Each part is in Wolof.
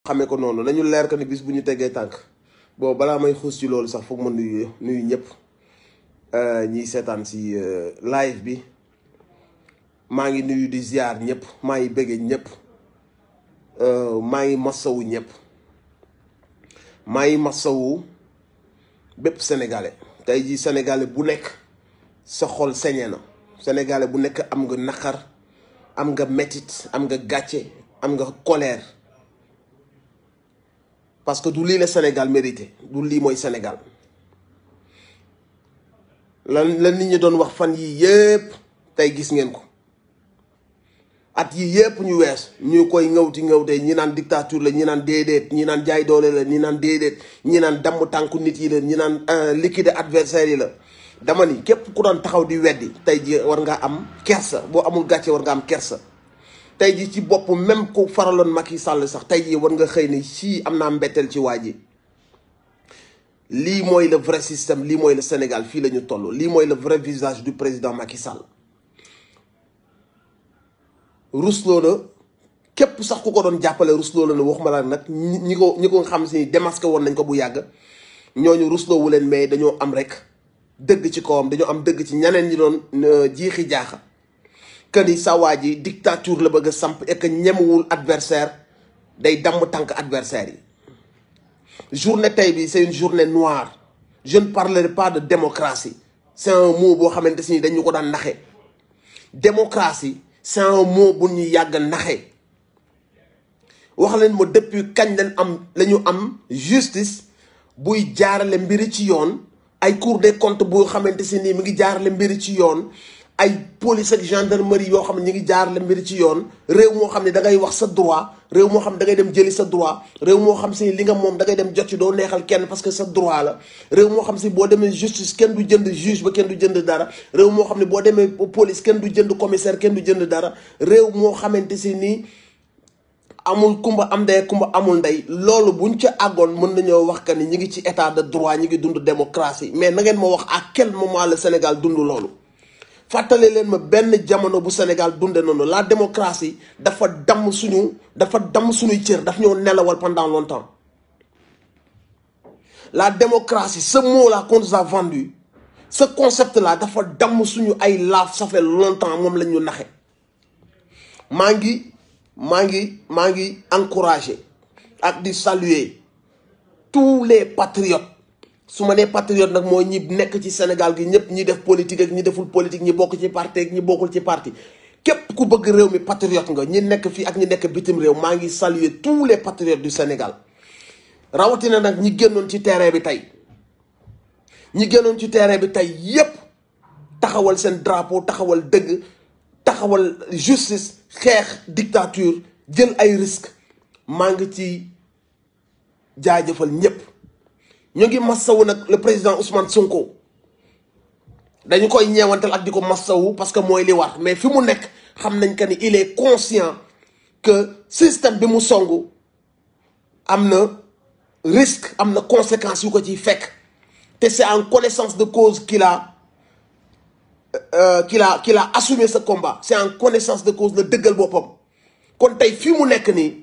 xamee ko noonu nañu leer que ni bis bu ñu tegee tànk bon balaa may xuus ci loolu sax foog ma nuyu ñëpp ñiy seetaan si live bi maa ngi nuyu di ziar ñëpp maa ngi bëggee ñëpp maa ngi masawu ñëpp maa ngi masawu bépp sénégalais tey jii sénégalais bu nekk sa xol sañee na sénégalais bu nekk am nga naqar am nga métit am nga gàcce am nga colère parce que du lii la Sénégal mérité du lii mooy Sénégal la nit ñi doon wax fan yii yëpp tey gis ngeen ko at yi yëpp ñu wees ñu koy ngawti ñi naan dictature la ñi naan déedéet ñi naan jaay doole la ñi naan déedéet ñi naan damm tànku nit yi la ñi naan liquider adversaire yi la dama ni képp ku doon taxaw di weddi tey ji war nga am kersa boo amul gàcce war nga am kersa tey ji ci bopp même ku faraloon Macky Sall sax tey ji war nga xëy ni si am naa mbetteel ci waa ji lii mooy le vrai système lii mooy le Sénégal fii la ñu toll lii mooy le vrai visage du président Macky Sall rusloo na képp sax ku ko doon jàppale rusloo na waxuma la nag ñi ko xam si démasqué woon nañ ko bu yàgg ñooñu rusloowu leen mais dañoo am rek dëgg ci kawam dañoo am dëgg ci ñeneen ñi doon jiixi jaaxa que ni sa waa ji dictature la bëgg a samp et que ñemewul adversaire day damm tànk adversaire yi journée tey bi c'est une journée noire je ne parlerai pas de démocratie c'est un mot boo xamante si dañu ko daan naxe démocratie c'est un mot bu ñu yàgg naxe wax leen ma depuis kañ la ñu am justice buy jaarale mbiri ci yoon ay cour des comptes boo xamante si nii mi ngi jaarale mbiri ci yoon ay police ak gendarmerie yoo xam ne ñu ngi jaarale mbiri ci yoon réew moo xam ne da ngay wax sa droit réew moo xam ne da ngay dem jëli sa droit réew moo xam si li nga moom da ngay dem jot ci doo neexal kenn parce que sa droit la réew moo xam si boo demee justice kenn du jënd juge ba kenn du jënd dara réew moo xam ne boo demee police kenn du jënd commissaire kenn du jënd dara réew moo xamante si nii amul kumba am ndey kumba amul ndey loolu buñ ca àggoon mën nañoo wax que ni ñi ngi ci état de droit ñi ngi dund démocratie mais na ngeen ma wax à quel moment le Sénégal dund loolu fàttale leen ma benn jamono bu Sénégal dunde noonu la démocratie dafa damm suñuy cër daf ñoo nelawal pendant longtemps la démocratie ce mot là qu'on nous a vendu ce concept là dafa damm suñu ay laaf ça fait longtemps moom lañ ñu naxe maa ngi encouragé ak di saluer tous les patriotes su ma nee patriote nag mooy ñi nekk ci Sénégal gi ñëpp ñi def politique ak ñi deful politique ñi bokk ci parti ak ñi bokkul ci parti képp ku bëgg réew mi patriote nga ñi nekk fii ak ñi nekk bitim réew maa ngi saluer tous les patriotes du Sénégal rawatina nag ñi génnoon ci terrain bi tey yépp taxawal seen drapeau taxawal dëgg taxawal justice xeex dictature jël ay risques maa ngi ci jaajëfal ñépp ñu ngi massawu nag le président Ousmane Sonko dañu koy ñeewantal ak di ko massawu parce que mooy li war mais fi mu nekk xam nañ que ni il est conscient que système bi mu songu am na risque am na conséquences yu ko ciy fekk te c'est en connaissance de cause qu'il a assumé ce combat c'est en connaissance de cause la dëggal boppam kon tey fi mu nekk nii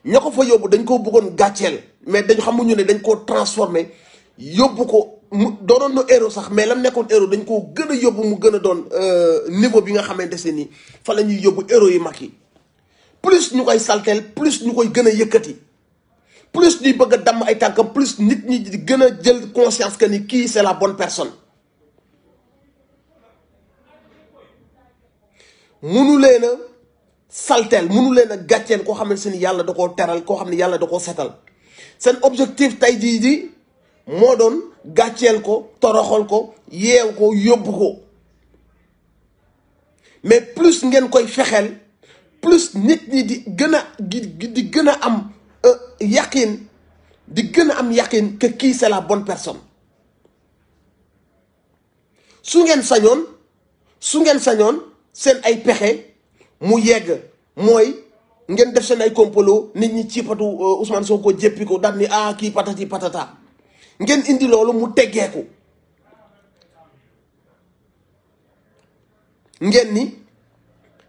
ña ko fa yóbbu dañ ko bëggoon gàcceel mais dañu xamuñu ne dañ koo transformé yóbbu ko mu doonoon na héros sax mais lam nekkoon héros dañ koo gën a yóbbu mu gën a doon niveau bi nga xamante se ni fa la ñuy yóbbu héros yi mag yi plus ñu koy salteel plus ñu koy gën a yëkkati plus ñuy bëgg a damm ay tànkam plus nit ñi di gën a jël conscience que ni kii c'est la bonne personne munu leen a salteel munu leen a gàcceel koo xamante ni yàlla da koo teral koo xam ne yàlla da koo setal seen objectif tey jii ji moo doon gàcceel ko toroxal ko yeew ko yóbbu ko mais plus ngeen koy fexeel plus nit ñi di gën a am yaqin di gën a am yaqin que kii c'est la bonne personne su ngeen sañoon seen ay pexe mu yegg mooy ngeen def seen ay complot nit ñi ciipatu Ousmane Sonko jéppi ko daal ni kii patati patata ngeen indi loolu mu teggeeku ngeen ni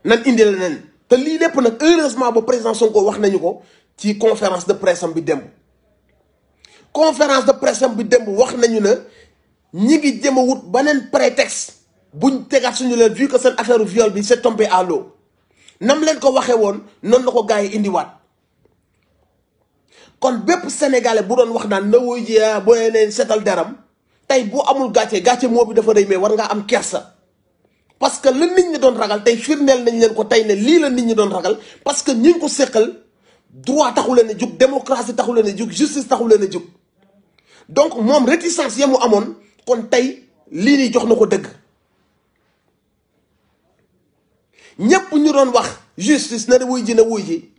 nan indi leneen te lii lépp nag heureusement ba président Sonko wax nañu ko ci conférence de presse am bi démb conférence de presse am bi démb wax nañu ne ñi ngi jëm a wut beneen prétexte buñ tegaat suñu leen vu que seen affaire viol bi c'est tombé à l'eau nam leen ko waxee woon noonu la ko gars yi indiwaat kon bépp sénégalais bu doon wax naan na wuy ji boo neen seetal deram tey bu amul gàcce moo bi dafa rëy mais war ngaa am kersa parce que la nit ñi doon ragal tey firndeel nañ leen ko tey ne lii la nit ñi doon ragal parce que ñi ngi ko séqal droit taxu leen a jug démocratie taxu leen a jug justice taxu leen a jug donc moom réticence ya mu amoon kon tey lii nii jox na ko dëgg ñépp ñu doon wax justice na wuy ji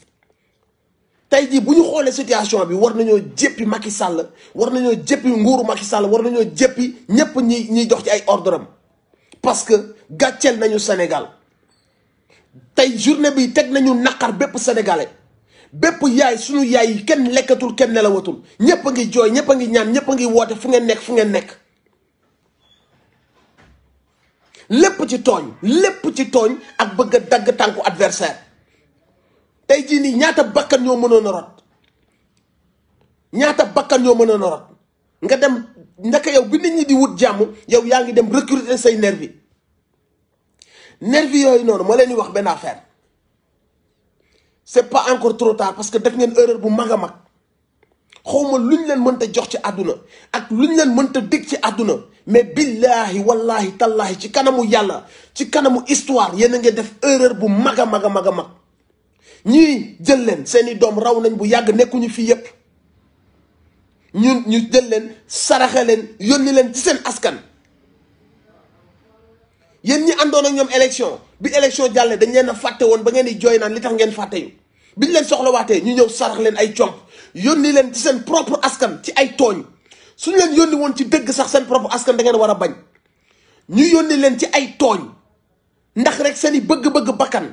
tey jii bu ñu xoolee situation bi war nañoo jéppi Macky Sall war nañoo jéppi nguuru Macky Sall war nañoo jéppi ñépp ñiy jox ci ay ordre am parce que gàcceel nañu Sénégal tey journée bi teg nañu naqar bépp sénégalais bépp yaay suñu yaay yi kenn lekkatul kenn nelawatul ñépp a ngi jooy ñépp a ngi ñaan ñépp a ngi woote fu ngeen nekk lépp ci tooñ ak bëgg a dagg tànku adversaire tey jii nii ñaata bakkan ñoo mënoon a rot nga dem ndaka yow bi nit ñi di wut jàmm yow yaa ngi dem recruter say nervi yooyu noonu ma leen di wax benn affaire c'est pas encore trop tard parce que def ngeen erreur bu mag a mag xawma lu ñu leen mënta jox ci àdduna ak lu ñu leen mënta dig ci àdduna mais billahi wallahi tallahi ci kanamu yàlla ci kanamu histoire yéen a ngi def erreur bu mag a mag a mag a mag ñii jël leen seeni doom raw nañ bu yàgg nekkuñu fii yépp ñu jël leen saraxe leen yónni leen ci seen askan yéen ñi àndoon ak ñoom élection bi élection jàllee dañ leen a fàtte woon ba ngeen di jooy naan li tax ngeen fàtte yu biñ leen soxlawaatee ñu ñëw sarax leen ay comp yónni leen ci seen propre askan ci ay tooñ suñu leen yónni woon ci dëgg sax seen propre askan da ngeen war a bañ ñu yónni leen ci ay tooñ ndax rek seeni bëgg-bëgg bakkan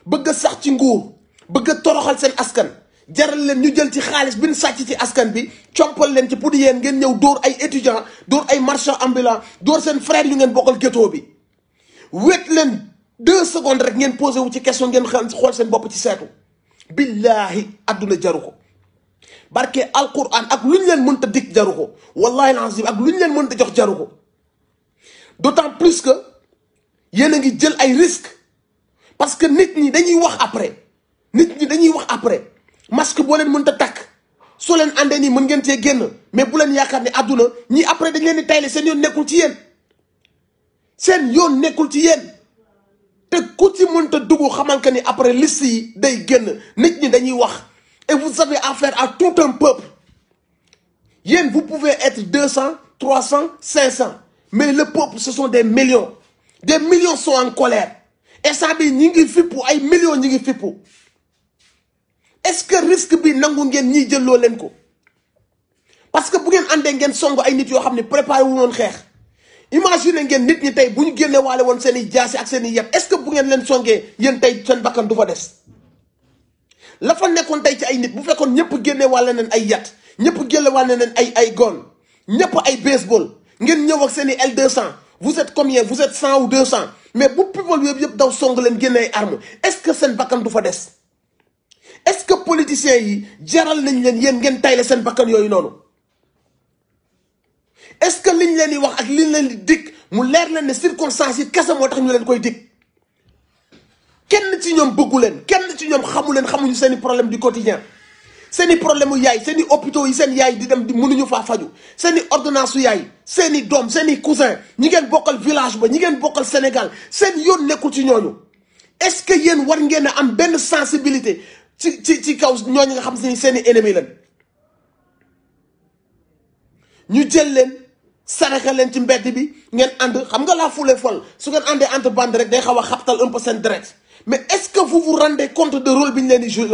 bëgg sax ci nguur bëgg a toroxal seen askan jaral leen ñu jël ci xaalis bi ñu sàcc ci askan bi compal leen ci pour yéen ngeen ñëw dóor ay étudiants dóor ay marchands ambulants dóor seen frère yu ngeen bokkal ghetto bi wet leen 2 secondes rek ngeen posé wu ci question ngeen xool seen bopp ci seetu billahi adduna jaru ko barke alquran ak lu ñu leen mënta dig jaru ko wallahi alazim ak lu ñu leen mënta jox jaru ko d'autant plus que yéen a ngi jël ay risques parce que nit ñi dañuy wax après masque boo leen mënta takk soo leen àndee nii mën ngeen cee génn mais bu leen yaakaar ne àdduna ñii après dañ leen di tayle seen yoon nekkul ci yéen te ku ci mënta dugg xamal que ni après liste yi day génn nit ñi dañuy wax et vous avez affaire à tout un peuple yéen vous pouvez être 200 300 500 mais le peuple ce sont des millions sont en colère et ça bi ñi ngi fippu ay millions ñi ngi fippu est-ce que risque bi nangu ngeen ñiy jëlloo leen ko parce que bu ngeen àndee ngeen song ay nit yoo xam ne préparé wu woon xeex imagine ngeen nit ñi tey bu ñu génne waale woon seen i jaasi ak seen i yet est-ce que bu ngeen leen songee yéen tey seen bakkan du fa des la fa nekkoon tey ci ay nit bu fekkoon ñëpp génne waale neen ay yat ñëpp génne waale neen ay gon ñëpp ay baseball ngeen ñëw ak seen i L200 vous êtes combien vous êtes 100 ou 200 mais bu people yëpp daw song leen génne ay armes est-ce que seen bakkan du fa des est-ce que politiciens yi jaral nañ leen yéen ngeen tayle seen bakkan yooyu noonu est-ce que liñ leen di wax ak liñ leen di dig mu leer leen ne circonstances yi kese moo tax ñu leen koy dig kenn ci ñoom bëggu leen kenn ci ñoom xamuñu seeni problème du quotidien seeni problème u yaay seeni hôpitaux yi seen yaay di dem di mënuñu faa faju seeni ordonnance su yaay seeni doom seeni cousin ñi ngeen bokkal village ba ñi ngeen bokkal Sénégal seen yoon nekkul ci ñooñu est-ce que yéen war ngeen a am benn sensibilité ci kaw ñooñu nga xam ni seeni ennemi lañ ñu jël leen saraxe leen ci mbedd bi ngeen ànd xam nga la foule est folle su ngeen àndee entre bande rek day xaw a xabtal un peu seen deret mais est-ce que vous vous rendez compte de rôle bi ñu leen di joué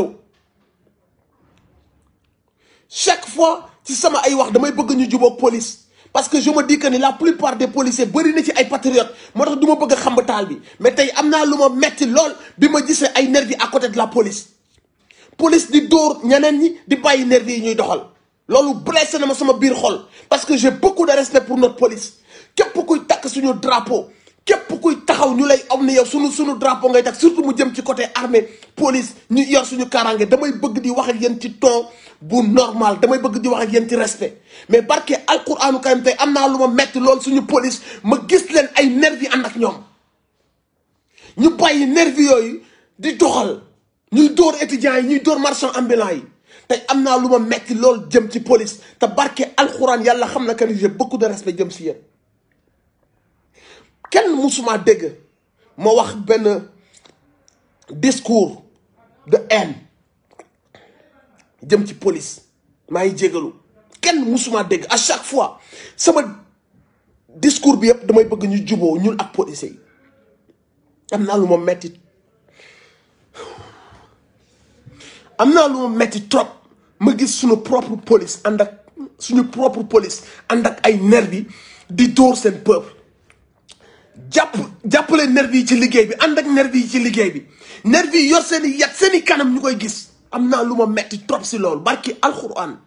chaque fois ci sama ay wax damay bëgg ñu jubóog police parce que je me dis que ni la plupart des policiers bëri na ci ay patriotes moo tax du ma bëgg a xamb taal bi mais tey am naa lu ma metti lool bi ma gisee ay nervis à côté de la police di dóor ñeneen ñi di bàyyi nervis yi ñuy doxal loolu blessé na ma sama biir xol parce que j'ai beaucoup de respect pour notre police képp kuy takk suñu drapeau képp kuy taxaw ñu lay am ne yow sunu drapeau ngay teg surtout mu jëm ci côté armée police ñu yor suñu kaaraange damay bëgg di wax ak yéen ci ton bu normal damay bëgg di wax ak yéen ci respect mais barke alquranu karim tey am naa lu ma metti lool suñu police ma gis leen ay nervi ànd ak ñoom ñu bàyyi nervi yooyu di doxal ñuy dóor étudiants yi ñuy dóor marchand ambulant yi tey am naa lu ma metti lool jëm ci police te barke alquran yàlla xam na que ni j'ai beaucoup de respect jëm si yéen kenn musuma dégg ma wax benn discours de haine jëm ci police maa ngi jégalu kenn musuma dégg à chaque fois sama discours bi yëpp damay bëgg ñu juboo ñun ak policiers yi am naa lu ma metti trop ma gis suñu propre police ànd ak ay nervi di dóor seen peuple jàppale nervi yi ci liggéey bi ànd ak nervi yi ci liggéey bi nervi yi yor seen i yat seen i kanam ñu koy gis am naa lu ma metti trop si loolu barki alxuraan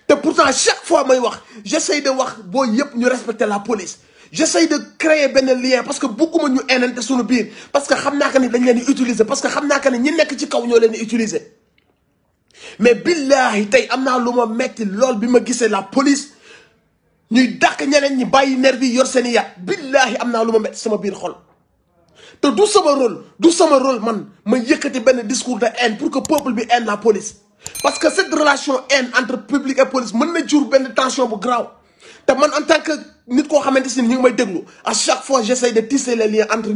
te pourtant chaque fois may wax j'essaye de wax boo yëpp ñu respecter la police j'essaye de créer benn lien parce que bugguma ñu enante suñu biir parce que xam naa que ni dañ leen di utiliser parce que xam naa que ni ñi nekk ci kaw ñoo leen di utiliser mais billahi tey am naa lu ma metti lool bi ma gisee la police ñuy dàq ñeneen ñi bàyyi nervi yi yor seen i yat billahi am naa lu ma metti sama biir xol te du sama rôle man ma yëkkati benn discours de haine pour que peuple bi haine la police parce que cette relation haine entre public et police mën na jur benn tension bu grave te man en tant que nit koo xamante si ni ñu ngi may déglu à chaque fois j'essaye de tisser les liens entre